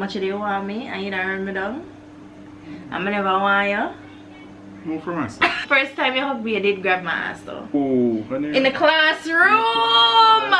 much do you want me? And you don't run me down? I'm never want you. Move from us. First time you hugged me, you did grab my ass though. Oh, honey. In the classroom!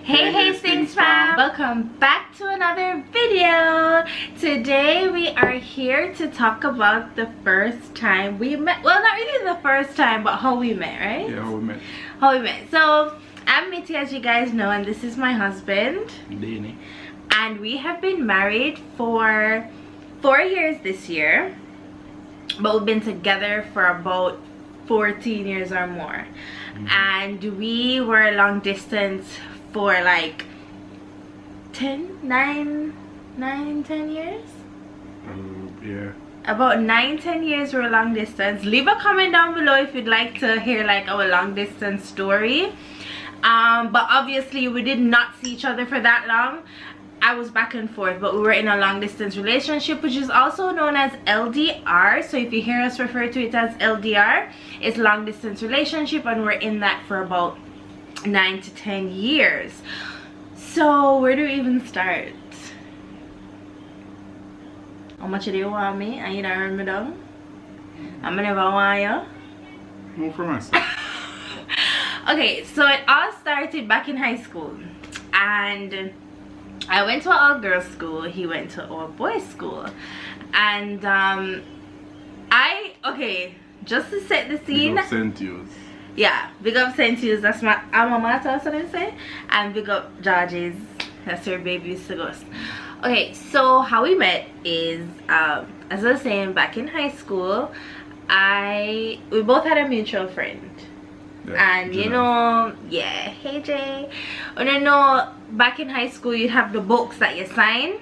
Hey Hastings Fam! Welcome back to another video. Today we are here to talk about the first time we met. Well, not really the first time, but how we met, right? Yeah, how we met. How we met. So, I'm Mitty, as you guys know, and this is my husband. Danny. And we have been married for 4 years this year. But we've been together for about 14 years or more. And we were long distance for like 10 years. Yeah. About 9-10 years we're long distance. Leave a comment down below if you'd like to hear like our long distance story. But obviously we did not see each other for that long. I was back and forth, but we were in a long distance relationship, which is also known as LDR. So if you hear us refer to it as LDR, it's long distance relationship, and we're in that for about 9 to 10 years. So where do we even start? How much do you want me? And you don't run me down? I'm never want you. Move from us. Okay, so it all started back in high school, and I went to an all-girls school. He went to all boys school, and okay, just to set the scene. Big up St. Hughes. Yeah, big up St. Hughes, that's my alma mater, that's what I say. And big up George's, that's where baby used to go. Okay, so how we met is, as I was saying, back in high school, we both had a mutual friend. Yeah, and you know, yeah, hey Jay. And you know, back in high school you'd have the books that you sign,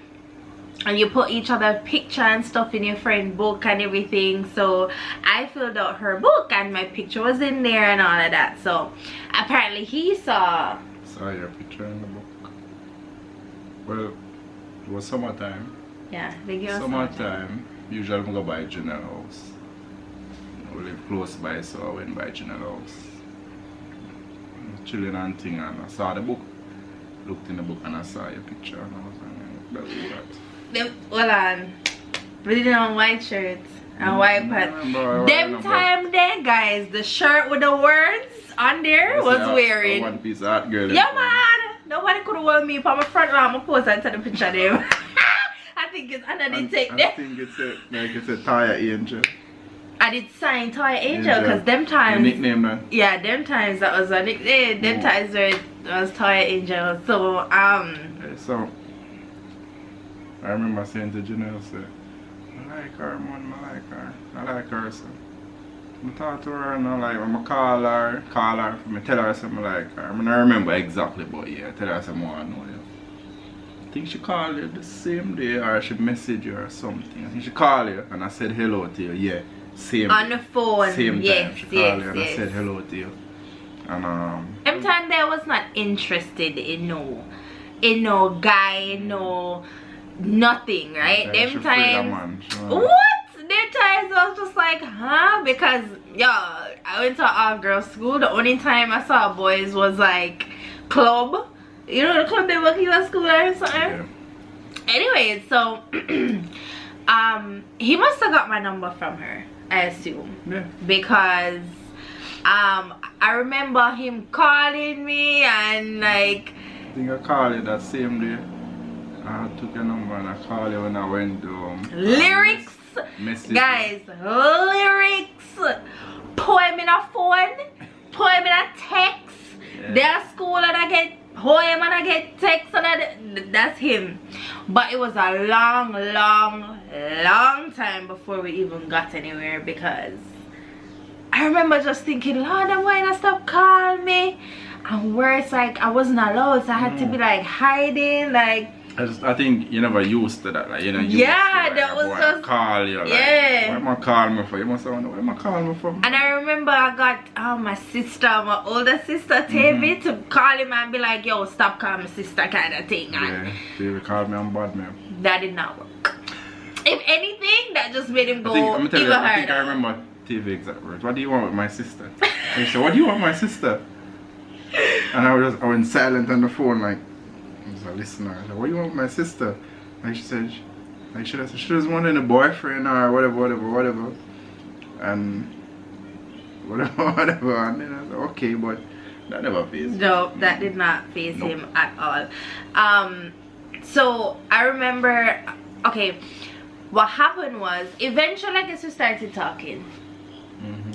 and you put each other picture and stuff in your friend book and everything. So I filled out her book and my picture was in there and all of that. So apparently he saw your picture in the book. Well, it was summertime. Yeah, they give us summertime. Usually we go by General House. We live close by, so I went by General House. Chilling and thing, and I saw the book. Looked in the book and I saw your picture, and I was like, that's that. Hold on. We didn't have white shirts and white pants. Them time there, guys, the shirt with the words on there was wearing. One piece art girl. Yeah, man. Nobody could have worn me for my front lawn. I'm post and take the picture of them. I think it's under the take there. I think it's a tire angel. I did sign Toy Angel because them times. Your nickname, man. Yeah, them times that was a nickname. Them times where it was Toy Angel. So So I remember saying to Janelle, say, I like her, man. I like her, so I talk to her and I'm like, I'm call her, tell her something like her. I mean, I remember exactly, but yeah, tell her something I know you. I think she called you the same day, or she messaged you or something. I think she called you and I said hello to you. Yeah. Same on the phone. Same yes, time she called you and I said hello to you. And every time there was not interested in no guy, no nothing, right? Them times what? Them times I was just like, huh? Because I went to an all-girls school. The only time I saw boys was like club. You know the club they work in school or something? Yeah. Anyways, so he must have got my number from her, I assume. Yeah. Because I remember him calling me and like I think I called you that same day. I took your number and I called you when I went to lyrics guys, lyrics, poem in a phone, poem in a text. Yeah. Their school and I get poem and I get text and that's him. But it was a long time before we even got anywhere, because I remember just thinking, Lord, why not stop calling me? And where it's like I wasn't allowed, so I had to be like hiding, like I think you never used to that, like, you know. Yeah, to, like, that was just call you. Like, yeah. What am I calling me for? You must wonder, what am I calling me for? And I remember I got my sister, my older sister, Tavy, to call him and be like, yo, stop calling me sister, kind of thing. And yeah, Tavy called me on bad man. that did not work. If anything, that just made him go I think harder. I remember TV exact words. What do you want with my sister? He said, what do you want with my sister? And I went silent on the phone, like, I was a listener. I said, what do you want with my sister? Like she said, like she doesn't want any boyfriend or whatever. And whatever. And then I said, okay, but that never phased him. No, that did not phase him at all. So I remember, okay, what happened was eventually I guess we started talking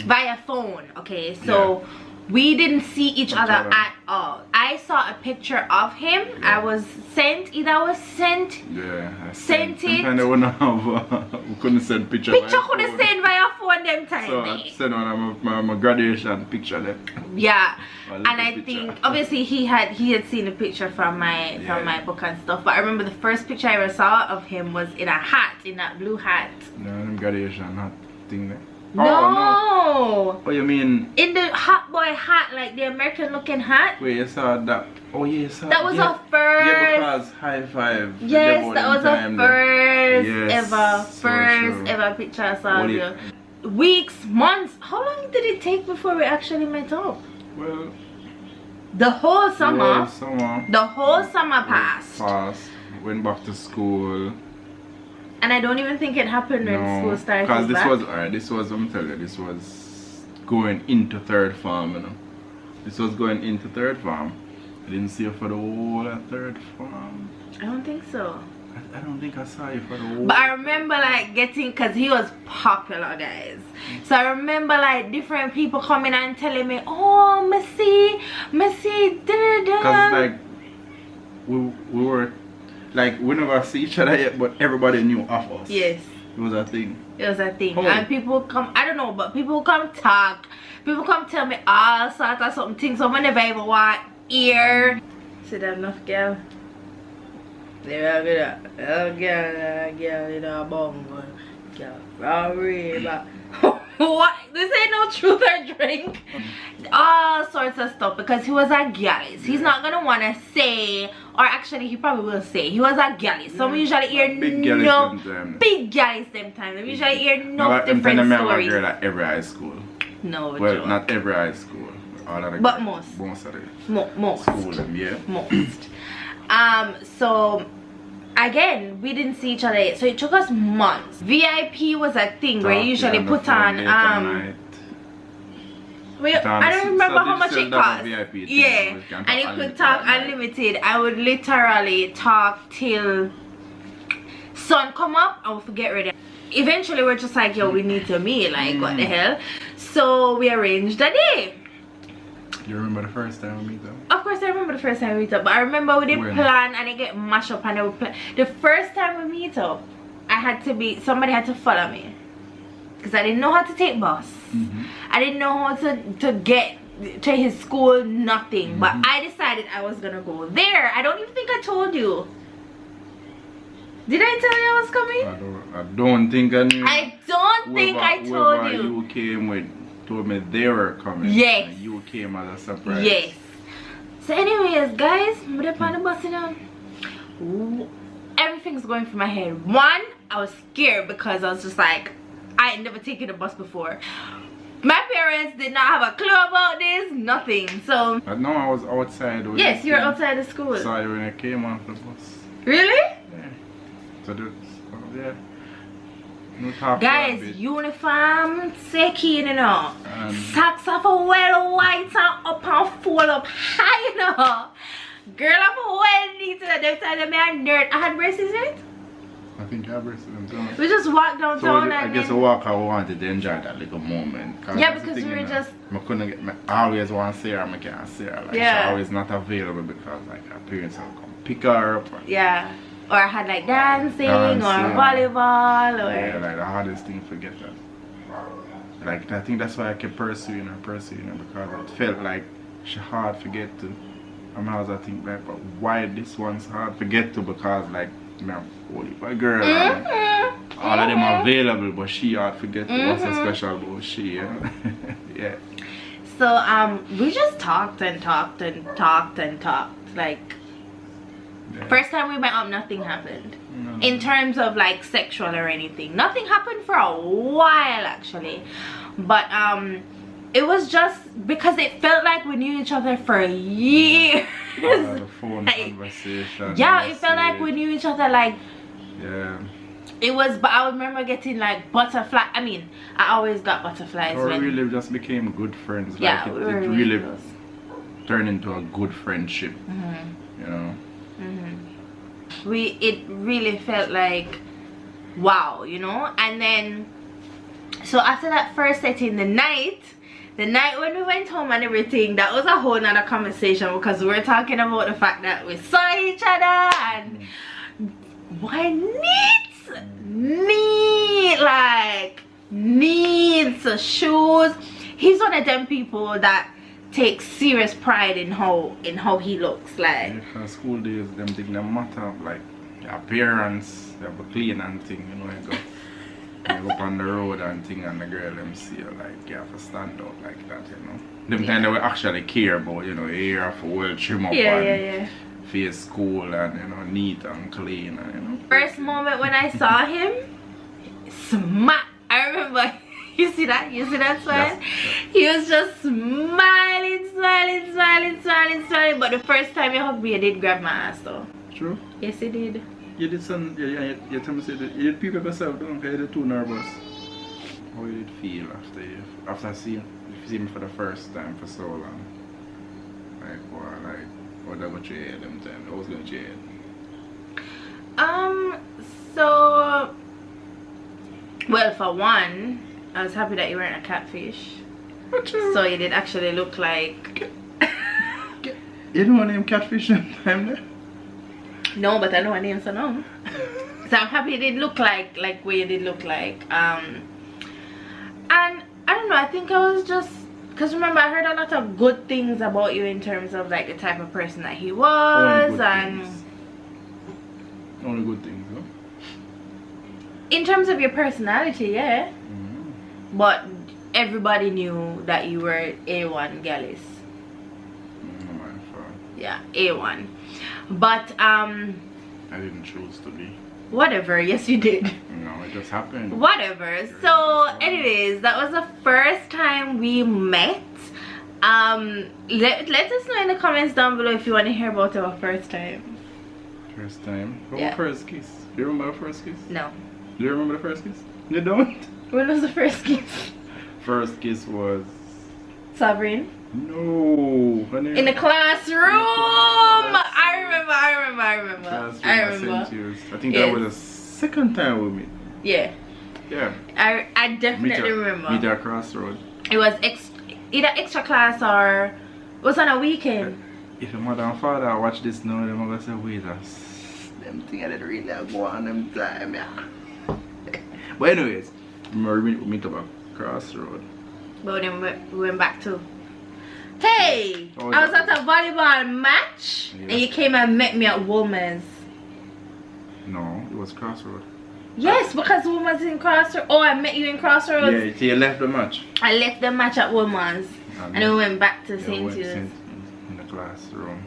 via phone. Okay, so we didn't see each other at all. I saw a picture of him. I was sent it. Yeah, sent it. And they wouldn't have, we couldn't send picture couldn't send via phone them time. So I sent one of my graduation picture there. Yeah, and I think obviously he had seen a picture from my book and stuff. But I remember the first picture I ever saw of him was in a hat, in that blue hat. No, graduation hat thing there. No. Oh, you mean in the hot boy hat, like the American looking hat? Wait, you saw that? Oh, yeah, you saw that. Was our first. Yeah, because high five. Yes, that was our first ever picture I saw of you. Weeks, months. How long did it take before we actually met up? Well, the whole summer. Yeah, the whole summer passed. Went back to school. And I don't even think it happened when school started. Because this was, I'm telling you, this was going into third form, you know. This was going into third form. I didn't see you for the whole of third form. I don't think so. I don't think I saw you for the whole. But I remember like getting, because he was popular, guys. So I remember like different people coming and telling me, oh, Missy, because like we were. Like, we never see each other yet, but everybody knew of us. Yes. It was a thing. It was a thing. Oh. And people come, I don't know, but people come talk. People come tell me all sorts of something. So whenever I ever want hear. See that enough, girl? There we go. Girl, in a bongo. Girl, robbery, but what? This ain't no truth or drink. All sorts of stuff, because he was a galley. He's not gonna wanna say, or actually he probably will say, he was a galley. So we usually hear big galleys sometimes. We usually hear different stories. Girl at every high school. No, well, joke. not every high school. All of the but girls, most of the most school, yeah. Most. So again, we didn't see each other yet, so it took us months. VIP was a thing where you usually put on I don't remember how much it cost. Yeah, and you could talk unlimited. I would literally talk till sun come up and we'll get ready. Eventually we're just like, yo, we need to meet, like what the hell. So we arranged a day. You remember the first time we meet up? Of course I remember the first time we meet up, but I remember we didn't plan and it get mashed up and it would the first time we meet up, somebody had to follow me. Because I didn't know how to take bus. I didn't know how to get to his school, nothing. But I decided I was gonna go there. I don't even think I told you. Did I tell you I was coming? I don't think I knew. I don't think I told you. You came with told me they were coming. Yes. And you came as a surprise. Yes. So anyways, guys, I'm up on the bus now. Everything's going through my head. One, I was scared because I was just like, I had never taken a bus before. My parents did not have a clue about this, nothing. So no, I was outside. Yes, you were outside the school. Sorry, when I came off the bus. Really? Yeah. So yeah. No talk. Guys, uniform, second, you know. Socks off a well white and up and fold up high, you know. Girl, I'm well neat to the time that I nerd. I had braces, right? I think I braces them too. We just walked downtown I guess a walk I wanted to enjoy that little moment. Yeah, because we were just I always want to see her, I can't see her. Like, she's always not available because like her parents will come pick her up. Yeah. Or I had like dancing or volleyball or yeah, like the hardest thing to forget that. Like I think that's why I kept pursuing her because it felt like she hard to get to. And I was I think like, but why this one's hard to get to because like me have only a girl and all of them are available, but she hard to get to. What's so special about she, you know? Yeah. So we just talked and talked and talked and talked. Like first time we met up, nothing happened. In terms of like sexual or anything, nothing happened for a while actually, but it was just because it felt like we knew each other for years. The phone conversation. Yeah, it felt like we knew each other like. Yeah. It was, but I remember getting like butterfly. I mean, I always got butterflies. We really just became good friends. Yeah, like we it were really really close. turned into a good friendship. You know. It really felt like wow, you know. And then so after that first setting, the night when we went home and everything, that was a whole nother conversation because we were talking about the fact that we saw each other and why needs shoes. He's one of them people that takes serious pride in how he looks like. Yeah, school days, them thing no matter like appearance, they have a clean and thing, you know. You go up on the road and thing, and the girl them see you like you have to stand out like that, you know. Them kind of actually care about, you know, you have to well trim up and face cool and you know neat and clean and you know. First moment when I saw him, I remember. You see that smile? He was just smiling. But the first time you hugged me, you did grab my ass though. True. Yes, he did. You did some. You tell me say that you did peep up yourself, don't you? You did too nervous. How you did feel after seeing me for the first time for so long? Like what that got your head them time? What was going to your head? So well, for one, I was happy that you weren't a catfish. So you did actually look like. You know what name catfish them time there? No, but I know her name, so no. So I'm happy it did look like what you did look like. And I don't know, I think I was just, because remember I heard a lot of good things about you in terms of like the type of person that he was only good things, huh? In terms of your personality, yeah. But everybody knew that you were A1 Gallus. Yeah, A1. But I didn't choose to be. Whatever, yes you did. No, it just happened. Whatever. So anyways, that was the first time we met. Let us know in the comments down below if you want to hear about our first time. First time? What Yeah. was first kiss? Do you remember the first kiss? No. Do you remember the first kiss? You don't? When was the first kiss? First kiss was... Sovereign? No. In the classroom! I remember. I think that was the second time we met. Yeah. Yeah. I definitely remember. Meet at Crossroad. It was either extra class or it was on a weekend. If your mother and father watch this now, they're gonna say, wait, them things that really go on them time, yeah. But anyways, we meet up at Crossroad. But then we went back to. Hey! Oh, I was at a volleyball match and you came and met me at Woman's. No, it was Crossroad. Yes, because Woman's in Crossroad. Oh, I met you in Crossroads. Yeah, so you left the match. I left the match at Woman's and then we went back to St. Jude's. In the classroom.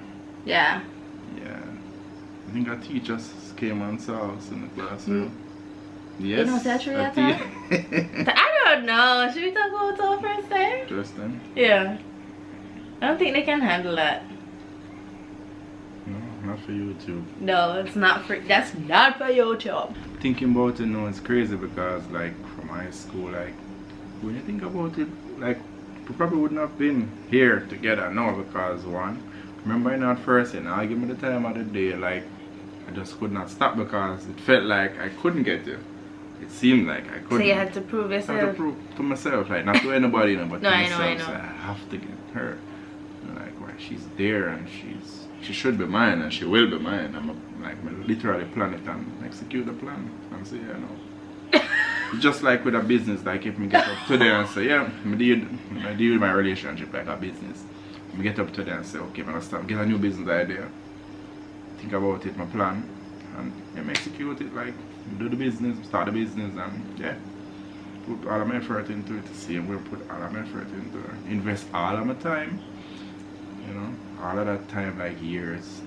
Yeah. Yeah. I think our teachers came and saw us in the classroom. Yes. You know what's true at that? I don't know. Should we talk about our first time? First time? Yeah. I don't think they can handle that. No, not for YouTube. No, it's not for. That's not for YouTube. Thinking about it now, it's crazy because, like, from high school, like, when you think about it, like, we probably wouldn't have been here together now because, one, remember in that first and I give me the time of the day, like, I just could not stop because it felt like I couldn't get you. It seemed like I couldn't. So you had to prove yourself? I had to prove to myself, like, not to anybody, you know, but no, to I myself. know, I know. So I have to get her. Like, well, she's there and she should be mine and she will be mine. I'm literally plan it and execute the plan and say, you know. It's just like with a business, like if me get up today and say, yeah, I deal with my relationship like a business. I get up today and say, okay, I'm gonna start, get a new business idea, think about it, my plan, and yeah, execute it, like do the business, start the business, and yeah, put all of my effort into it. See, we'll put all of my effort into it, invest all of my time, you know, all of that time, like years,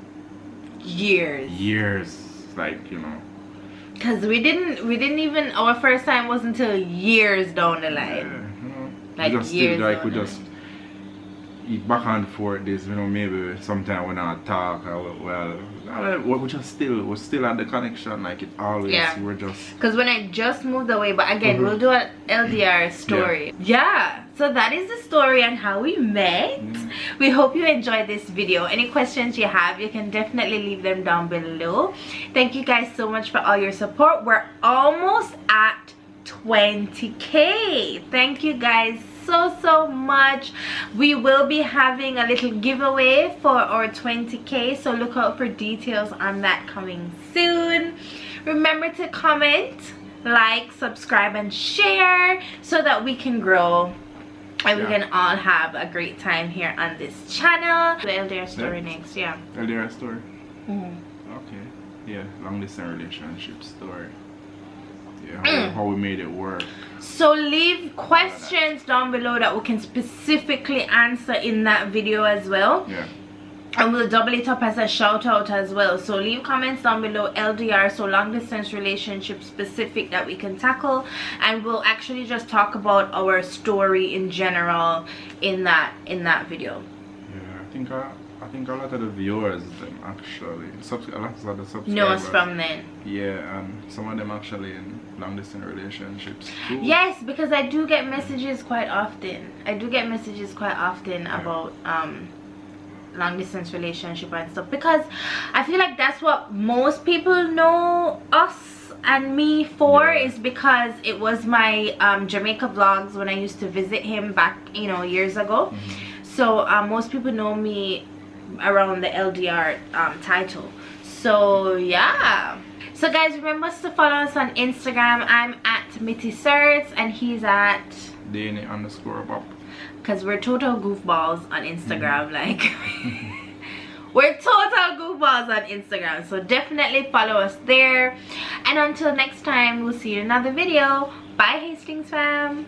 like, you know. Because we didn't even, our first time wasn't until years down the line. Yeah, you know, like we just years still, like, we down just eat back and forth this, you know, maybe sometimes when I talk, well, we're still at the connection, like it always, yeah. we're just. Because when I just moved away, but again, we'll do an LDR story. Yeah, so that is the story on how we met. We hope you enjoyed this video. Any questions you have, you can definitely leave them down below. Thank you guys so much for all your support. We're almost at 20K. Thank you guys so much. We will be having a little giveaway for our 20K, so look out for details on that coming soon. Remember to comment, like, subscribe, and share so that we can grow and we can all have a great time here on this channel. The LDR story next. LDR story. Okay, yeah, long distance relationship story. Yeah, how we made it work. So leave questions down below that we can specifically answer in that video as well. Yeah. And we'll double it up as a shout out as well. So leave comments down below, LDR, so long distance relationship specific, that we can tackle, and we'll actually just talk about our story in general in that video. Yeah, I think a lot of the viewers, them actually, a lot of the subscribers know us from then. Yeah, and some of them actually in long distance relationships too. Yes, because I do get messages quite often. About long distance relationship and stuff, because I feel like that's what most people know us and me for, is because it was my Jamaica vlogs when I used to visit him back, you know, years ago. So most people know me around the LDR title. So yeah, so guys, remember to follow us on Instagram. I'm at Mitty Certs and he's at Danny_Bob, because we're total goofballs on Instagram. Like we're total goofballs on Instagram, so definitely follow us there. And until next time, we'll see you in another video. Bye, Hastings fam.